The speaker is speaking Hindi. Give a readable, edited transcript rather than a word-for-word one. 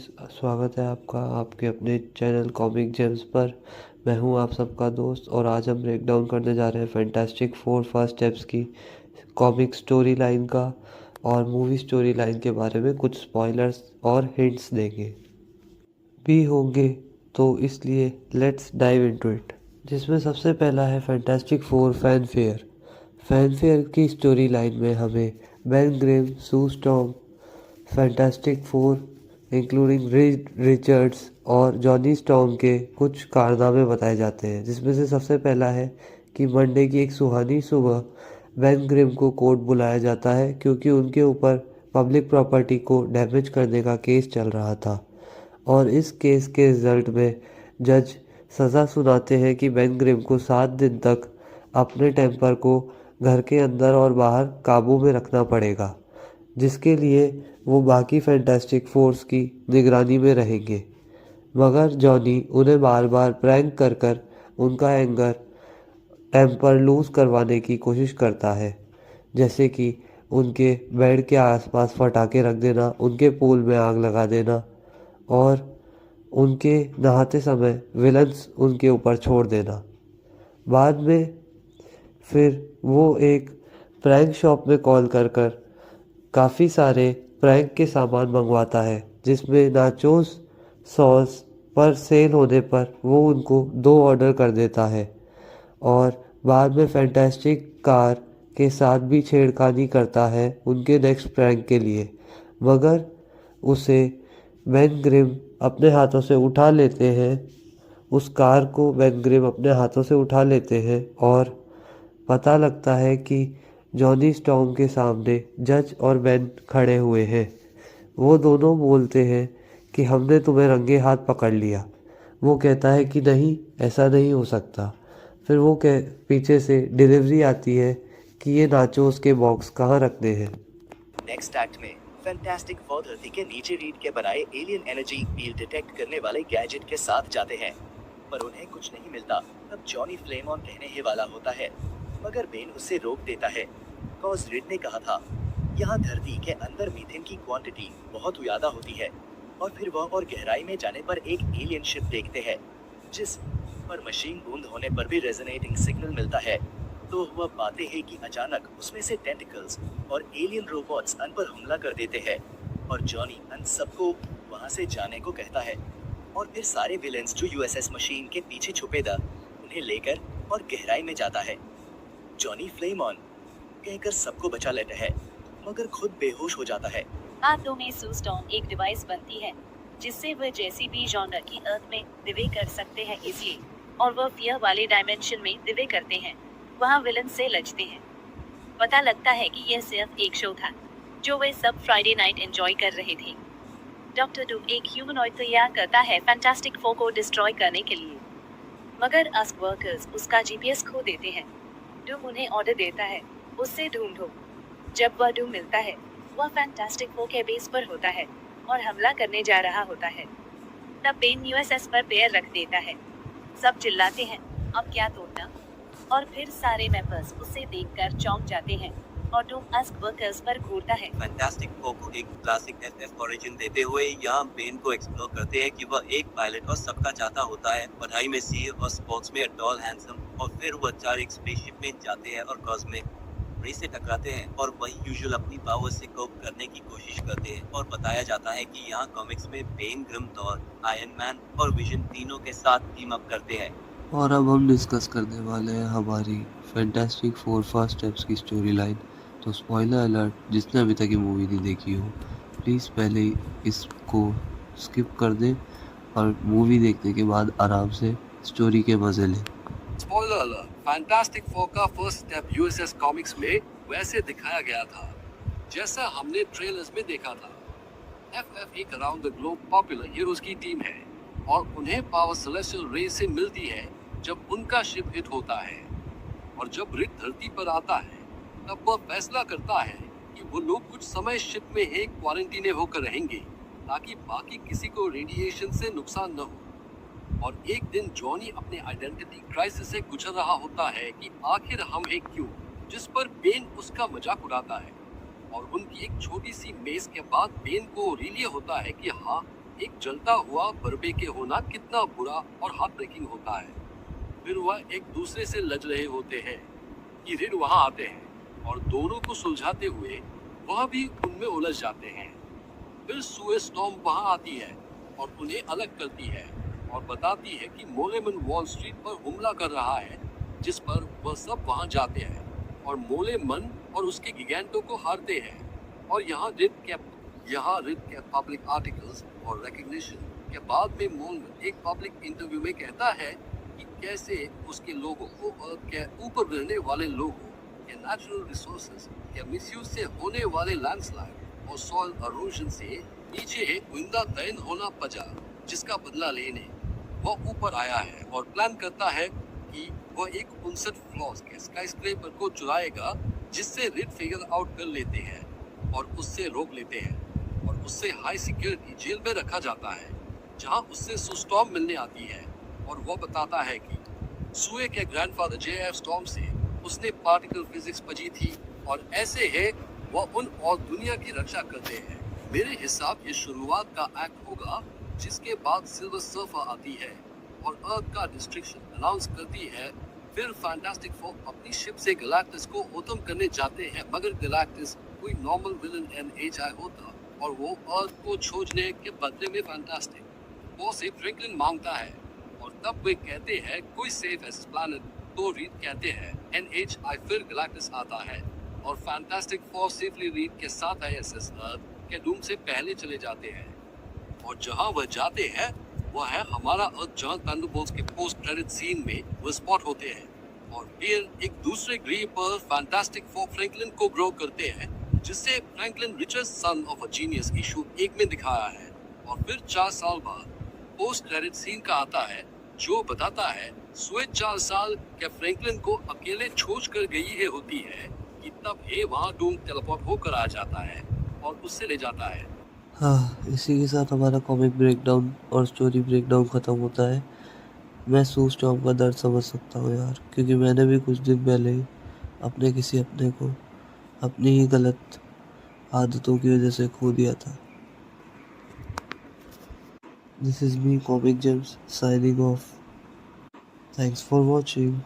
स्वागत है आपका आपके अपने चैनल कॉमिक जेम्स पर। मैं हूं आप सबका दोस्त और आज हम ब्रेक डाउन करने जा रहे हैं फैंटास्टिक फोर फर्स्ट स्टेप्स की कॉमिक स्टोरी लाइन का और मूवी स्टोरी लाइन के बारे में कुछ स्पॉयलर्स और हिंट्स देंगे भी होंगे, तो इसलिए लेट्स डाइव इनटू इट। जिसमें सबसे पहला है फैंटास्टिक फोर फैनफेयर। फैनफेयर की स्टोरी लाइन में हमें Ben Grimm, Sue Storm, fantastic four including Reed Richards और जॉनी स्टॉर्म के कुछ कारनामे बताए जाते हैं। जिसमें से सबसे पहला है कि मंडे की एक सुहानी सुबह बेन ग्रिम को कोर्ट बुलाया जाता है क्योंकि उनके ऊपर पब्लिक प्रॉपर्टी को डैमेज करने का केस चल रहा था और इस केस के रिजल्ट में जज सज़ा सुनाते हैं कि बेन ग्रिम को 7 दिन तक अपने टेम्पर को घर के अंदर और बाहर काबू में रखना पड़ेगा, जिसके लिए वो बाकी फैंटास्टिक फोर्स की निगरानी में रहेंगे। मगर जॉनी उन्हें बार बार प्रैंक कर कर उनका एंगर टेम्पर लूज़ करवाने की कोशिश करता है, जैसे कि उनके बेड के आसपास पटाखे रख देना, उनके पूल में आग लगा देना और उनके नहाते समय विलन्स उनके ऊपर छोड़ देना। बाद में फिर वो एक प्रैंक शॉप में कॉल कर कर काफ़ी सारे प्रैंक के सामान मंगवाता है, जिसमें नाचोस सॉस पर सेल होने पर वो उनको 2 ऑर्डर कर देता है और बाद में फैंटास्टिक कार के साथ भी छेड़खानी करता है उनके नेक्स्ट प्रैंक के लिए। मगर उसे बेन ग्रिम अपने हाथों से उठा लेते हैं, उस कार को बेन ग्रिम अपने हाथों से उठा लेते हैं और पता लगता है कि जॉनी स्टॉर्म के सामने जज और बेन खड़े हुए हैं। वो दोनों बोलते हैं कि हमने तुम्हें रंगे हाथ पकड़ लिया। वो कहता है कि नहीं, ऐसा नहीं हो सकता। फिर वो पीछे से डिलीवरी आती है कि ये नाचोस के बॉक्स कहाँ रखने हैं। नेक्स्ट एक्ट में फैंटास्टिक फोर धरती के नीचे रीड के बनाए एलियन एनर्जी फील्ड डिटेक्ट करने वाले गैजेट के साथ जाते हैं, पर उन्हें कुछ नहीं मिलता। तब जॉनी फ्लेम ऑन कहने ही वाला होता है, मगर बेन उसे रोक देता है। कॉज रीड ने कहा था, यहाँ धरती के अंदर मीथेन की क्वांटिटी बहुत ज्यादा होती है। और फिर वह और गहराई में जाने पर एक एलियन शिप देखते हैं, जिस पर मशीन बूंद होने पर भी रेजोनेटिंग सिग्नल मिलता है। तो वह पाते हैं कि अचानक उसमें से टेंटिकल्स और एलियन रोबोट्स अन पर हमला कर देते हैं और जॉनी अन सबको वहां से जाने को कहता है। और फिर सारे विलेंस जो यूएसएस मशीन के पीछे छुपे था उन्हें लेकर और गहराई में जाता है। जॉनी फ्लेम ऑन कहकर सबको बचा लेता है, मगर खुद बेहोश हो जाता है। हाथों में सू स्टॉर्म एक डिवाइस बनती है जिससे वह जैसी भी जॉनर की अर्थ में दिवे कर सकते हैं, इसलिए और वह फियर वाले डायमेंशन में दिवे करते हैं, वहाँ विलन से लड़ते हैं। पता लगता है कि यह सिर्फ एक शो था जो वे सब फ्राइडे नाइट एंजॉय कर रहे थे। डॉक्टर डूम एक ह्यूमनॉइड तैयार करता है फैंटास्टिक फोर को डिस्ट्रॉय करने के लिए, मगर अस्क वर्कर्स उसका जीपीएस खो देते हैं। डूम उन्हें ऑर्डर देता है, उससे ढूंढो। जब वह डूम मिलता है, वह फैंटास्टिक फोर के बेस पर होता है और हमला करने जा रहा होता है। तब बेन यूएसएस पर पैर रख देता है। सब चिल्लाते हैं, अब क्या तोड़ना? और फिर सारे मेंबर्स उसे देखकर चौंक जाते हैं और डूम अस्क वर्कर्स पर घूरता है। फैंटास्टिक फोर को एक क्लासिक एफएफ ओरिजिन देते हुए यहाँ बेन को एक्सप्लोर करते हैं कि वह एक पायलट और सबका चाहता होता है, पढ़ाई में सी और स्पोर्ट्स में टॉल हैंडसम। और फिर वह 4 एक स्पेसशिप में जाते हैं और कॉस्मिक रे से टकराते हैं और वही यूजुअल अपनी पावर से कोप करने की कोशिश करते हैं। और बताया जाता है कि यहाँ कॉमिक्स में Ben Grimm, Thor, Iron Man और विजन तीनों के साथ टीम अप करते हैं। और अब हम डिस्कस करने वाले हैं हमारी फैंटास्टिक फोर फर्स्ट स्टेप्स की स्टोरी लाइन। तो स्पॉइलर अलर्ट, जिसने अभी तक ये मूवी नहीं देखी हो प्लीज़ पहले इसको स्किप कर दें और मूवी देखने के बाद आराम से स्टोरी के मज़े लें। स्पॉइलर अलर्ट, फैंटास्टिक फोर का फर्स्ट स्टेप यूएसएस कॉमिक्स में वैसे दिखाया गया था जैसा हमने ट्रेलर्स में देखा था। एफएफ एक around the globe popular heroes की टीम है और उन्हें पावर सेलेस्टियल रे से मिलती है जब उनका शिप हिट होता है। और जब रिक धरती पर आता है तब वह फैसला करता है कि वो लोग कुछ समय शिप में एक क्वारंटीन होकर रहेंगे ताकि बाकी किसी को रेडिएशन से नुकसान न हो। और एक दिन जॉनी अपने आइडेंटिटी क्राइसिस से गुजर रहा होता है कि आखिर हम एक क्यों, जिस पर बेन उसका मजाक उड़ाता है। और उनकी एक छोटी सी मेज के बाद बेन को रियली होता है कि हाँ, एक जलता हुआ बर्बेके होना कितना बुरा और हार्ट ब्रेकिंग होता है। फिर वह एक दूसरे से लड़ रहे होते हैं कि रिड वहां आते हैं और दोनों को सुलझाते हुए वह भी उनमें उलझ जाते हैं। फिर सुए स्टॉर्म वहां आती है और उन्हें अलग करती है और बताती है कि मोलेमन वॉल स्ट्रीट पर हमला कर रहा है, जिस पर वह सब वहां जाते हैं और मोलेमन और उसके गिगेंटो को हारते हैं। और यहाँ रिड के पब्लिक आर्टिकल्स और रिकग्निशन के बाद में मोलेमन एक पब्लिक इंटरव्यू में कहता है कि कैसे उसके लोगों को अर्थ के ऊपर रहने वाले लोगों के नेचुरल रिसोर्सेज के मिसयूज से होने वाले लैंडस्लाइड और सॉइल अरोजन से नीचे एक विंदा तैन होना पड़ा, जिसका बदला लेने वह ऊपर आया है और प्लान करता है कि वह एक 59 फ्लोर्स के स्काईस्क्रेपर को चुराएगा, जिससे रिड फिगर आउट कर लेते हैं और उससे रोक लेते हैं और उससे हाई सिक्योरिटी जेल में रखा जाता है, जहां उससे सू स्टॉर्म मिलने आती है और वह बताता है कि सुए के ग्रैंडफादर J.F. स्टॉर्म से उसने पार्टिकल फिजिक्स पढ़ी थी और ऐसे है वह उन और दुनिया की रक्षा करते हैं। मेरे हिसाब ये शुरुआत का एक्ट होगा, जिसके बाद सिल्वर सर्फर आती है और अर्थ का डिस्ट्रक्शन अनाउंस करती है। फिर फैंटास्टिक फोर अपनी शिप से गैलेक्टस को खत्म करने जाते हैं, मगर गैलेक्टस कोई नॉर्मल विलन NHI होता और वो अर्थ को छोड़ने के बदले में फैंटास्टिक फोर से फ्रैंकलिन मांगता है और तब वे कहते हैं कोई सेफ एस प्लैनेट, तो रीड कहते हैं NHI। फिर गैलेक्टस आता है और फैंटास्टिक फोर सेफली रीड के साथ ISS अर्थ के डूम से पहले चले जाते हैं और जहां वह जाते हैं वह है हमारा अर्थ, जहां थंडरबोल्ट्स के पोस्ट क्रेडिट सीन में वह स्पॉट होते हैं और फिर एक दूसरे ग्रह पर फैंटास्टिक फोर फ्रैंकलिन को ग्रो करते हैं, जिससे Franklin richest son of a genius issue 1 में दिखाया है। और फिर 4 साल बाद पोस्ट क्रेडिट सीन का आता है, जो बताता है सुए 4 साल के फ्रैंकलिन को अकेले छोड़ कर गई है होती है कि तब ये वहां डूम टेलीपोर्ट होकर आ जाता है और उससे ले जाता है। हाँ, इसी के साथ हमारा कॉमिक ब्रेकडाउन और स्टोरी ब्रेकडाउन ख़त्म होता है। मैं सू स्टॉर्म का दर्द समझ सकता हूँ यार, क्योंकि मैंने भी कुछ दिन पहले ही अपने किसी अपने को अपनी ही गलत आदतों की वजह से खो दिया था। This is me comic James signing off. Thanks for watching.